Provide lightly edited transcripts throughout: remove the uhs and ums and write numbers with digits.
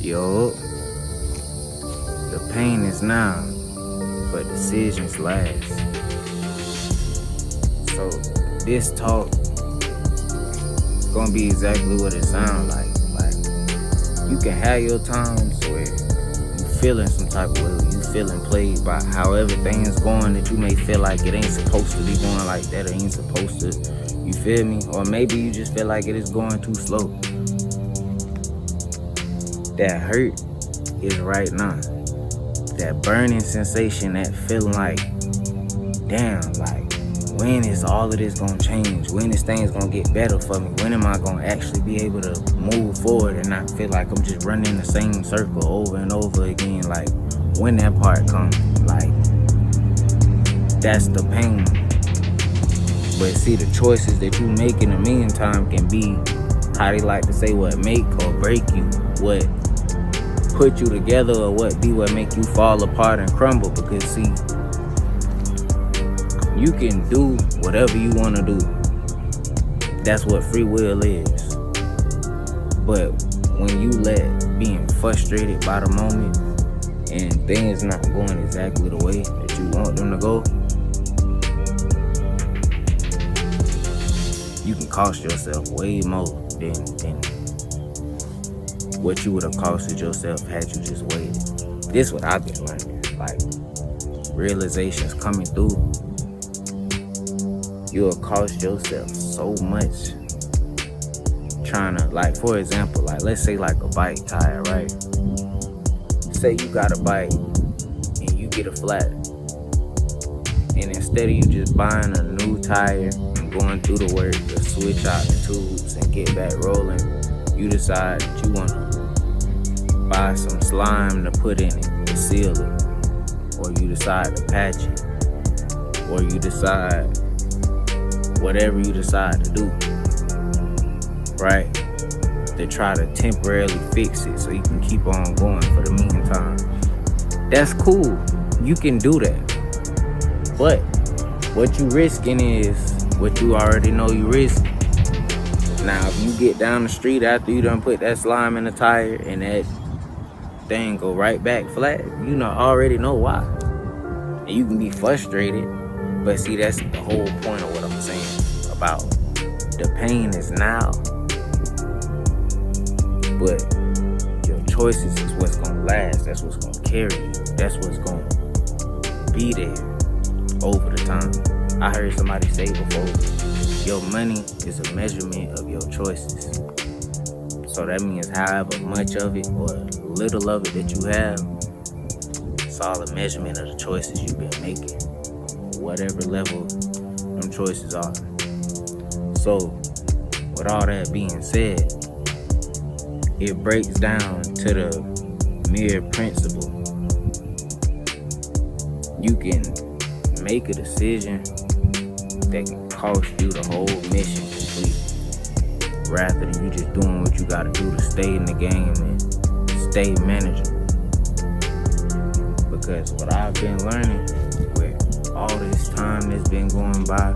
Yo, the pain is now, but decisions last. So this talk gonna be exactly what it sounds like. Like, you can have your times where you feeling some type of way, you feeling played by however things going that you may feel like it ain't supposed to be going like that, or ain't supposed to. You feel me? Or maybe you just feel like it is going too slow. That hurt is right now. That burning sensation, that feeling like, damn, like, when is all of this gonna change? When is things gonna get better for me? When am I gonna actually be able to move forward and not feel like I'm just running the same circle over and over again? Like, when that part comes, like, that's the pain. But see, the choices that you make in the meantime can be, how they like to say, what make or break you, what put you together, or what make you fall apart and crumble. Because see, you can do whatever you want to do. That's what free will is. But when you let being frustrated by the moment and things not going exactly the way that you want them to go, you can cost yourself way more than what you would have costed yourself had you just waited. This what I've been learning. Like, realizations coming through. You'll cost yourself so much trying to, like, for example, like, let's say like a bike tire, right? Say you got a bike and you get a flat, and instead of you just buying a new tire and going through the work to switch out the tubes and get back rolling, you decide that you want to buy some slime to put in it to seal it, or you decide to patch it, or you decide whatever you decide to do, right? To try to temporarily fix it so you can keep on going for the meantime. That's cool. You can do that. But what you risking is what you already know you risking. Now, if you get down the street after you done put that slime in the tire and that thing go right back flat, you already know why. And you can be frustrated. But see, that's the whole point of what I'm saying about the pain is now, but your choices is what's gonna last. That's what's gonna carry you. That's what's gonna be there over the time. I heard somebody say before, your money is a measurement of your choices. So that means however much of it or little of it that you have, it's all a measurement of the choices you've been making, whatever level them choices are. So, with all that being said, it breaks down to the mere principle. You can make a decision that can cost you the whole mission completely, rather than you just doing what you gotta do to stay in the game and stay manageable. Because what I've been learning with all this time that's been going by,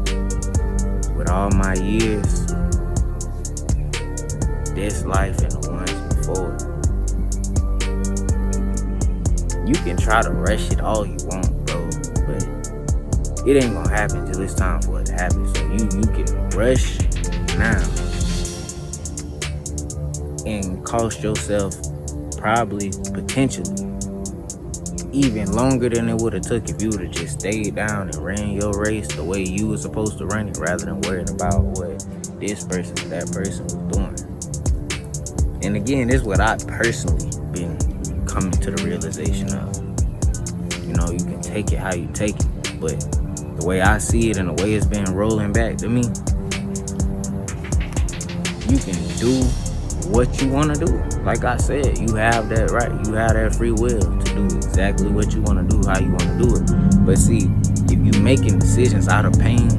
with all my years, this life and the ones before, you can try to rush it all you want, bro, but it ain't gonna happen till it's time for it to happen. So you can rush now and cost yourself probably, potentially, even longer than it would have took if you would have just stayed down and ran your race the way you were supposed to run it, rather than worrying about what this person or that person was doing. And again, this is what I personally been coming to the realization of. You can take it how you take it, but the way I see it and the way it's been rolling back to me, you can do what you want to do. Like I said, you have that right. You have that free will to do exactly what you want to do, how you want to do it. But see, if you making decisions out of pain,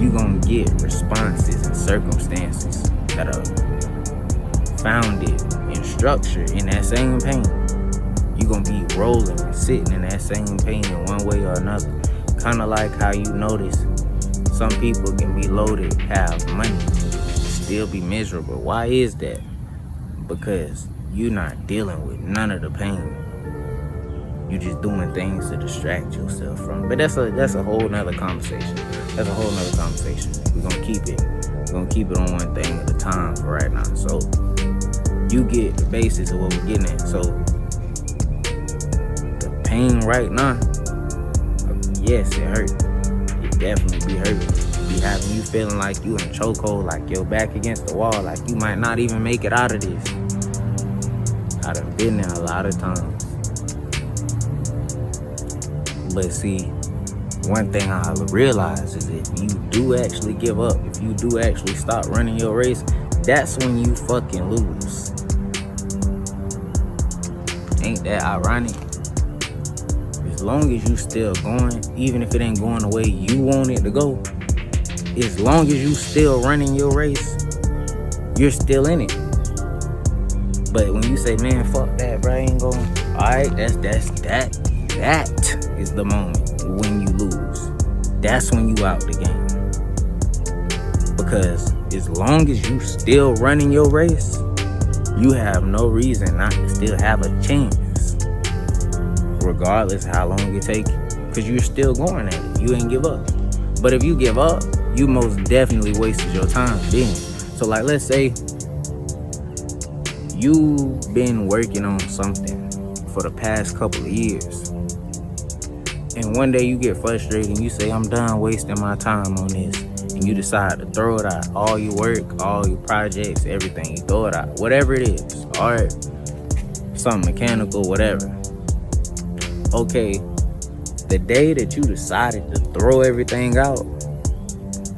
you gonna get responses and circumstances that are founded in structure in that same pain. You gonna be rolling and sitting in that same pain in one way or another. Kind of like how you notice some people can be loaded, have money, still be miserable. Why is that? because you're not dealing with none of the pain. You just doing things to distract yourself from. But that's a whole nother conversation. That's a whole nother conversation. We're gonna keep it on one thing at a time for right now. So you get the basis of what we're getting at. So the pain right now, yes, it hurt. It definitely be hurting. Be having you feeling like you in a chokehold, like your back against the wall, like you might not even make it out of this. I done been there a lot of times. But see, one thing I realize is if you do actually give up, if you do actually stop running your race, that's when you fucking lose. Ain't that ironic? As long as you still going, even if it ain't going the way you want it to go, as long as you still running your race, you're still in it. But when you say, man, fuck that, bro, I ain't going, alright, that is the moment when you lose. That's when you out the game. Because as long as you still running your race, you have no reason not to still have a chance. Regardless how long it takes. Because you're still going at it. You ain't give up. But if you give up, you most definitely wasted your time then. So like, let's say you've been working on something for the past couple of years. And one day you get frustrated and you say, I'm done wasting my time on this. And you decide to throw it out. All your work, all your projects, everything, you throw it out. Whatever it is, art, something mechanical, whatever. Okay, the day that you decided to throw everything out,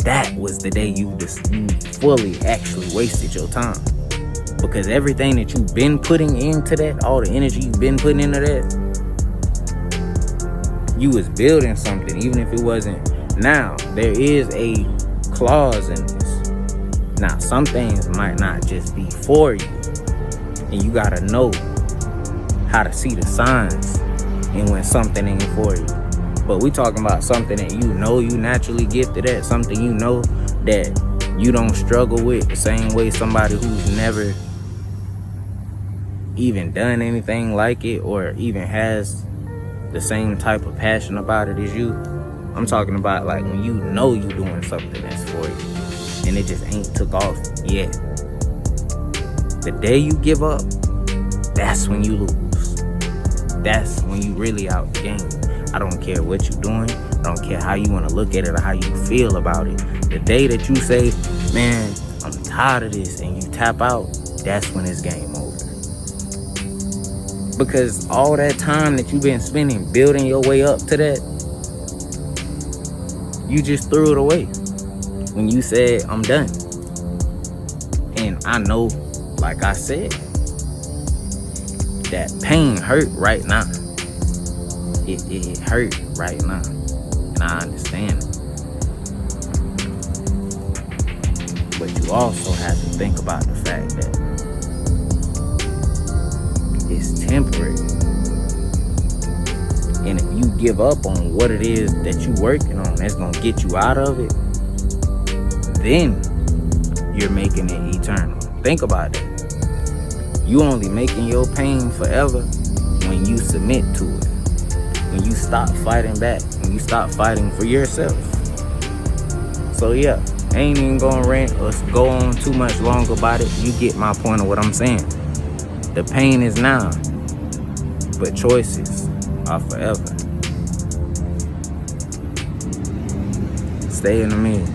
that was the day you fully actually wasted your time. Because everything that you've been putting into that, all the energy you've been putting into that, you was building something, even if it wasn't. Now, there is a clause in this. Now, some things might not just be for you. And you gotta know how to see the signs and when something ain't for you. But we talking about something that you know you naturally gifted at, something you know that you don't struggle with the same way somebody who's never even done anything like it or even has the same type of passion about it as you. I'm talking about like when you know you're doing something that's for you and it just ain't took off yet. The day you give up, that's when you lose. That's when you really out the game. I don't care what you're doing. I don't care how you want to look at it or how you feel about it. The day that you say, man, I'm tired of this, and you tap out, that's when it's game over. Because all that time that you've been spending building your way up to that, you just threw it away when you said, I'm done. And I know, like I said, that pain hurt right now. It hurt right now. And I understand it. But you also have to think about the fact that it's temporary. And if you give up on what it is that you're working on that's gonna get you out of it, then you're making it eternal. Think about that. You only making your pain forever when you submit to it. When you stop fighting back. When you stop fighting for yourself. So yeah, I ain't even gonna rant or go on too much longer about it. You get my point of what I'm saying. The pain is now, but choices are forever. Stay in the mix.